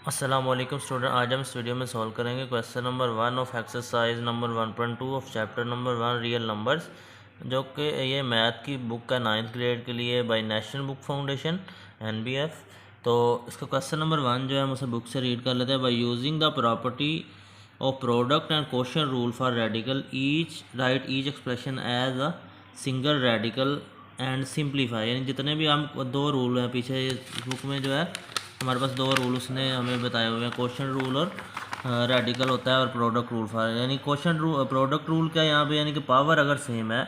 अस्सलाम वालेकुम स्टूडेंट, आज हम इस वीडियो में सॉल्व करेंगे question number 1 of exercise number 1.2 of chapter number 1 real numbers, जो कि ये मैथ की बुक का 9th ग्रेड के लिए by National Book Foundation NBF। तो इसका क्वेश्चन नंबर 1 जो है हम उसे बुक से रीड कर लेते हैं। By using the property of product and quotient rule for radical each write each expression as a single radical and simplify. यानी जितने भी हम दो रूल हैं पीछे इस बुक में जो है हमारे पास दो रूल उसने हमें बताए हुए हैं, क्वोशंट रूल और रेडिकल होता है और प्रोडक्ट रूल फॉर। यानी क्वोशंट रूल प्रोडक्ट रूल क्या है यहाँ पे, यानी कि पावर अगर सेम है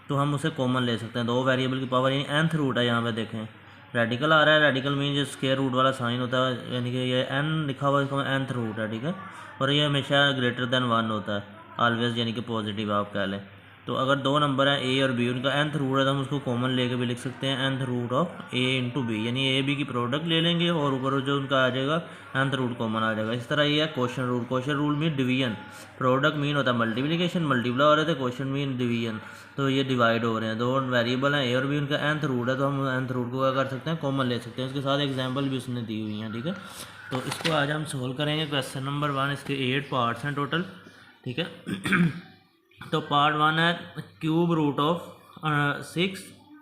तो हम उसे कॉमन ले सकते हैं। दो वेरिएबल की पावर यानी nth रूट है यहाँ पे देखें, रेडिकल आ रहा है, रेडिकल मीन जो स्क्वायर रूट वाला साइन होता है, यानी कि ये n लिखा हुआ है इसका nth रूट है, ठीक है। और ये हमेशा ग्रेटर देन 1 होता है ऑलवेज, यानी कि पॉजिटिव आप कह लें। तो अगर दो नंबर हैं a और b, उनका nth रूट है तो हम उसको कॉमन लेके भी लिख सकते हैं nth root of a into B, यानी a b की प्रोडक्ट ले लेंगे और ऊपर जो उनका आ जाएगा nth रूट कॉमन आ जाएगा। इस तरह ये है quotient rule. Quotient rule mean division, product mean होता है मल्टीप्लिकेशन, मल्टीप्लाई हो रहे थे, क्वोशंट मीन डिवीजन, तो ये डिवाइड हो रहे हैं। दो वेरिएबल हैं a और b, उनका nth रूट है तो हम nth रूट को क्या कर सकते हैं, कॉमन ले सकते हैं। उसके साथ एग्जाम्पल भी उसने दी हुई हैं, ठीक है। तो इसको आज हम सोल्व करेंगे। क्वेश्चन नंबर 1, इसके 8 पार्ट्स हैं टोटल, ठीक है। तो पार्ट 1 है क्यूब रूट ऑफ 6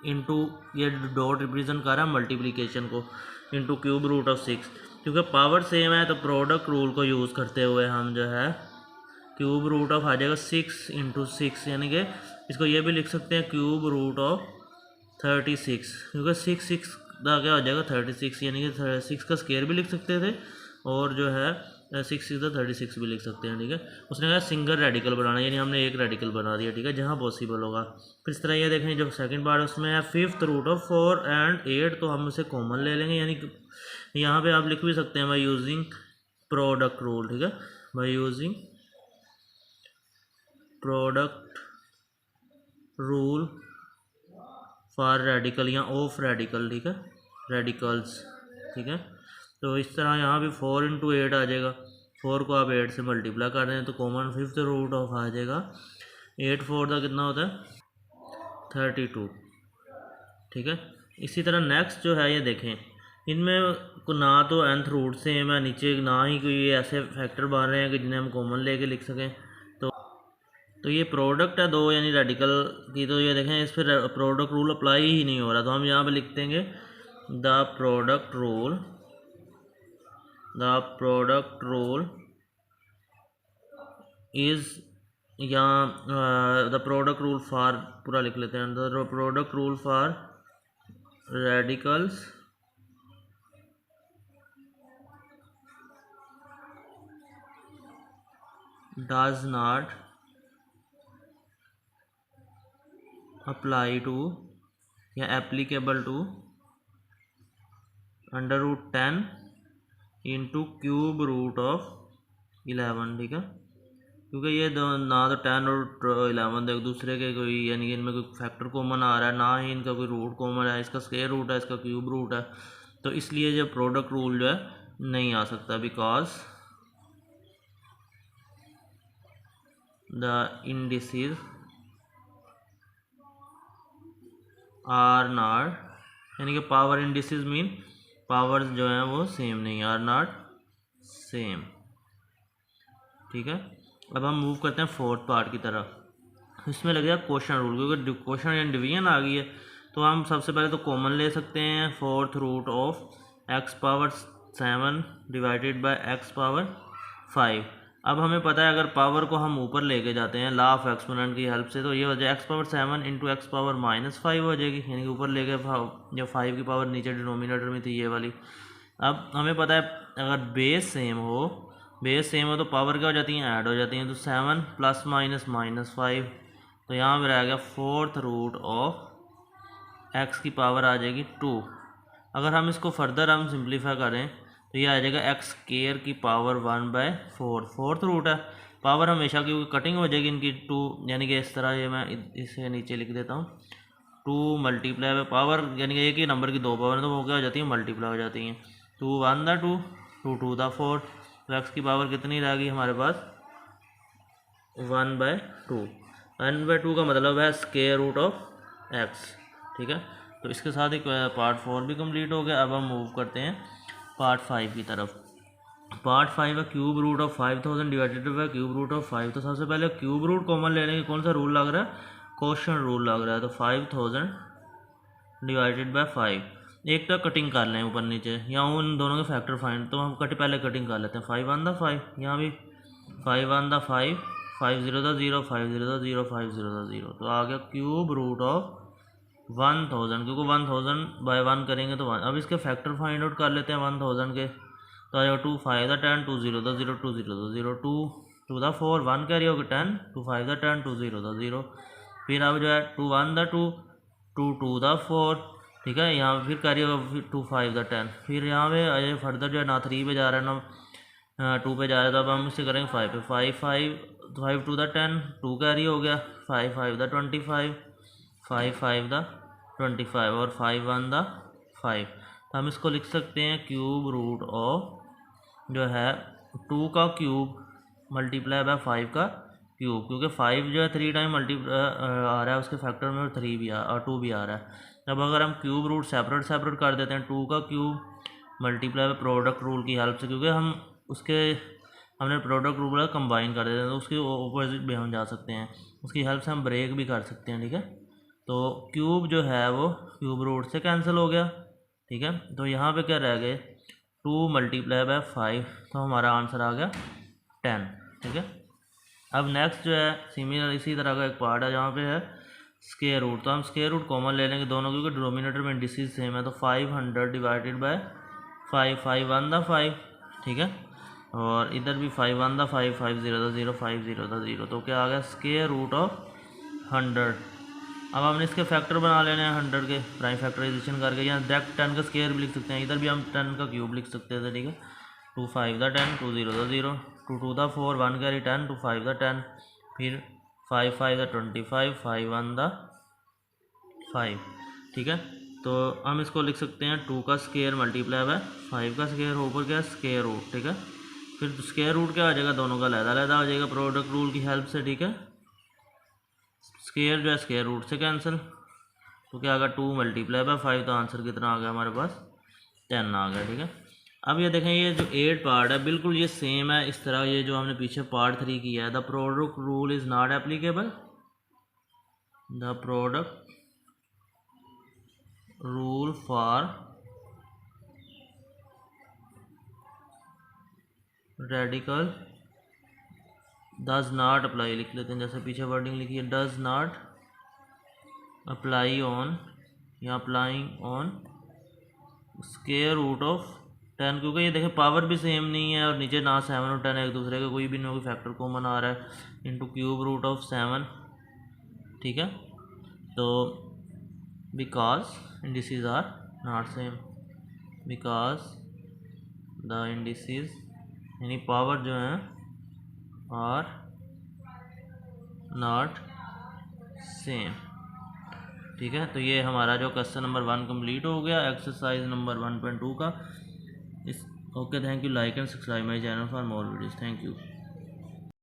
इंटू, ये डॉट रिप्रेजेंट कर रहा है मल्टीप्लिकेशन को, इंटू क्यूब रूट ऑफ 6। क्योंकि पावर सेम है तो प्रोडक्ट रूल को यूज़ करते हुए हम जो है क्यूब रूट ऑफ आ जाएगा 6 इंटू 6, यानी कि इसको ये भी लिख सकते हैं क्यूब रूट ऑफ 36, क्योंकि 6 का क्या हो जाएगा 36, यानी कि 6 का स्क्वायर भी लिख सकते थे और जो है 6 6 36 भी लिख सकते हैं, ठीक है। उसने कहा सिंगल रेडिकल बनाना, यानी हमने एक रेडिकल बना दिया, ठीक है, जहाँ पॉसिबल होगा। फिर इस तरह ये देखें जो सेकंड पार्ट उसमें है 5th रूट ऑफ 4 एंड 8, तो हम उसे कॉमन ले लेंगे, यानी कि यहाँ पे आप लिख भी सकते हैं बाई यूजिंग प्रोडक्ट रूल, ठीक है, by using product rule for radical या ऑफ रेडिकल, ठीक है, रेडिकल्स, ठीक है। तो इस तरह यहाँ भी 4 इंटू 8 आ जाएगा, 4 को आप 8 से मल्टीप्लाई कर रहे हैं तो कॉमन 5th रूट ऑफ आ जाएगा 8 4 का कितना होता है 32, ठीक है। इसी तरह नेक्स्ट जो है ये देखें, इनमें को ना तो nth रूट सेम है नीचे, ना ही कोई ऐसे फैक्टर बन रहे हैं कि जिन्हें हम कॉमन लेके लिख सकें। तो ये प्रोडक्ट है दो यानी रेडिकल की, तो ये देखें इस पर प्रोडक्ट रूल अप्लाई ही नहीं हो रहा, तो हम यहाँ पे लिख देंगे द प्रोडक्ट रूल इज़, या द प्रोडक्ट रूल फॉर, पूरा लिख लेते हैं, the product rule for radicals does not apply to या applicable to under root 10 into cube root of 11, ठीक है। क्योंकि ये ना तो 10 और 11 एक दूसरे के कोई, यानी कि इनमें कोई फैक्टर कॉमन आ रहा है, ना ही इनका कोई रूट कॉमन है, इसका स्क्वायर रूट है, इसका क्यूब रूट है, तो इसलिए जो प्रोडक्ट रूल जो है नहीं आ सकता, because the indices are not, यानी कि पावर इंडिसेस मीन पावर्स जो हैं वो सेम नहीं, आर नॉट सेम, ठीक है। अब हम मूव करते हैं 4th पार्ट की तरफ। इसमें लग गया क्वोशंट रूल, क्योंकि क्वोशंट यानी डिवीजन आ गई है, तो हम सबसे पहले तो कॉमन ले सकते हैं 4th root of x power 7 divided by x power 5। अब हमें पता है अगर पावर को हम ऊपर लेके जाते हैं लॉ ऑफ एक्सपोनेंट की हेल्प से, तो ये हो जाए x power 7 into x power -5 हो जाएगी, यानी कि ऊपर लेके जो 5 की पावर नीचे डिनोमिनेटर में थी ये वाली। अब हमें पता है अगर बेस सेम हो तो पावर क्या हो जाती हैं, ऐड हो जाती हैं, तो 7 प्लस माइनस -5, तो यहाँ पर आ गया 4th रूट ऑफ x की पावर आ जाएगी 2। अगर हम इसको फर्दर हम सिंप्लीफाई करें तो ये आ जाएगा x स्क्वायर की पावर 1/4, 4th रूट है, पावर हमेशा क्योंकि कटिंग हो जाएगी इनकी 2, यानी कि इस तरह ये मैं इसे नीचे लिख देता हूँ 2 मल्टीप्लाई बाय पावर, यानी कि एक ही नंबर की दो पावर है तो वो क्या हो जाती है मल्टीप्लाई हो जाती हैं, 2 1 दा 2 2 2 दा 4, तो x की पावर कितनी रह गई हमारे पास 1/2। 1/2 का मतलब है स्क्वायर रूट ऑफ x, ठीक है। तो इसके साथ ही पार्ट 4 भी कंप्लीट हो गया। अब हम मूव करते हैं पार्ट 5 की तरफ। पार्ट 5 है cube root of 5000 divided by cube root of 5। तो सबसे पहले क्यूब रूट कॉमन लेने के कौन सा रूल लग रहा है, क्वेश्चन रूल लग रहा है। तो 5000 डिवाइडेड बाय 5। एक तो कटिंग कर लें ऊपर नीचे, या उन दोनों के फैक्टर फाइंड, तो हम पहले कटिंग कर लेते हैं। 5 1 दा 5, यहाँ भी 5 1 दा 5, 5 0 दा 0, 5 0 दा 0, 5 0 दा 0। तो आ गया क्यूब रूट ऑफ 1000, क्योंकि 1000 बाय 1 करेंगे तो 1। अब इसके फैक्टर फाइंड आउट कर लेते हैं 1000 के। तो आ जाएगा 2 5 दा 10, 2 0 दा 0, 2 0 दा 0, 2 2 दा 4, 1 कैरी होगा 10, 2 5 दा 10, 2 0 दा 0। फिर अब जो है 2 1 दा 2, 2 2 दा 4, ठीक है। यहाँ पे फिर कैरी होगा फिर 2 5 दा 10। फिर यहाँ पे अजय फर्दर जो है ना 3 पे जा रहा है ना 2 पे जा रहा है, तो अब हम इसे करेंगे 5 पे। 5 5 5 2 दा 10, 2 कैरी हो गया, 5 5 दा 25, 5 5 दा 25 और 5 1 दा 5। तो हम इसको लिख सकते हैं क्यूब रूट ऑफ जो है 2 का क्यूब मल्टीप्लाई बाय 5 का क्यूब, क्योंकि 5 जो है 3 टाइम आ रहा है उसके फैक्टर में, और 3 भी और 2 भी आ रहा है। अब अगर हम क्यूब रूट सेपरेट कर देते हैं, 2 का cube multiply by product rule की हेल्प से, क्योंकि हमने प्रोडक्ट रूल कंबाइन कर देते हैं, तो उसके ऑपोजिट भी हम जा सकते हैं, उसकी हेल्प से हम ब्रेक भी कर सकते हैं, ठीक है। तो क्यूब जो है वो क्यूब रूट से कैंसिल हो गया, ठीक है। तो यहाँ पे क्या रह गए 2 मल्टीप्लाई बाय 5, तो हमारा आंसर आ गया 10, ठीक है। अब नेक्स्ट जो है सिमिलर इसी तरह का एक पार्ट है जहाँ पे है स्क्वायर रूट। तो हम स्क्वायर रूट कॉमन ले लेंगे दोनों, क्योंकि डिनोमिनेटर में इंडिसेस सेम है। तो 500 डिवाइडेड बाय 5, 5 1 दा 5, ठीक है। और इधर भी 5 1 दा 5, 5 0 दा 0, 5 0 दा 0। तो क्या आ गया स्क्वायर रूट ऑफ 100। अब हमने इसके फैक्टर बना लेने हैं 100 के, प्राइम फैक्टराइजेशन करके, या डायरेक्ट 10 का स्क्वायर भी लिख सकते हैं, इधर भी हम 10 का क्यूब लिख सकते थे, ठीक है। 2 5 दा 10, 2 0 दा 0, 2 2 दा 4, 1 कैरी 10, 2 5 दा 10, फिर 5 5 दा 25, 5 1 दा 5, ठीक है। तो हम इसको लिख सकते हैं 2 का स्क्वायर मल्टीप्लाई बाय 5 का स्क्वायर, ऊपर क्या स्क्वायर रूट, ठीक है। फिर स्क्वायर रूट क्या आ जाएगा, दोनों का अलग-अलग आ जाएगा प्रोडक्ट रूल की हेल्प से, ठीक है। स्क्वायर जो है स्क्वायर रूट से कैंसिल, तो क्या आ गया 2 मल्टीप्लाई बाय 5, तो आंसर कितना आ गया हमारे पास 10 आ गया, ठीक है। अब ये देखें ये जो 8 पार्ट है बिल्कुल ये सेम है इस तरह, ये जो हमने पीछे पार्ट 3 किया है। The product rule is not applicable, the product rule for radical does not apply लिख लेते हैं, जैसे पीछे वर्डिंग लिखी है डज नॉट अप्लाई ऑन, या applying on square root of 10, क्योंकि ये देखें पावर भी सेम नहीं है, और नीचे ना 7 और 10 एक दूसरे के कोई भी नहीं फैक्टर कॉमन आ रहा है, इंटू क्यूब रूट ऑफ 7, ठीक है। तो because indices are not same, because the indices यानी पावर जो है आर नॉट सेम, ठीक है। तो ये हमारा जो क्वेश्चन नंबर 1 कंप्लीट हो गया एक्सरसाइज नंबर 1.2 का। Okay, thank you. Like and subscribe my channel for more videos. Thank you.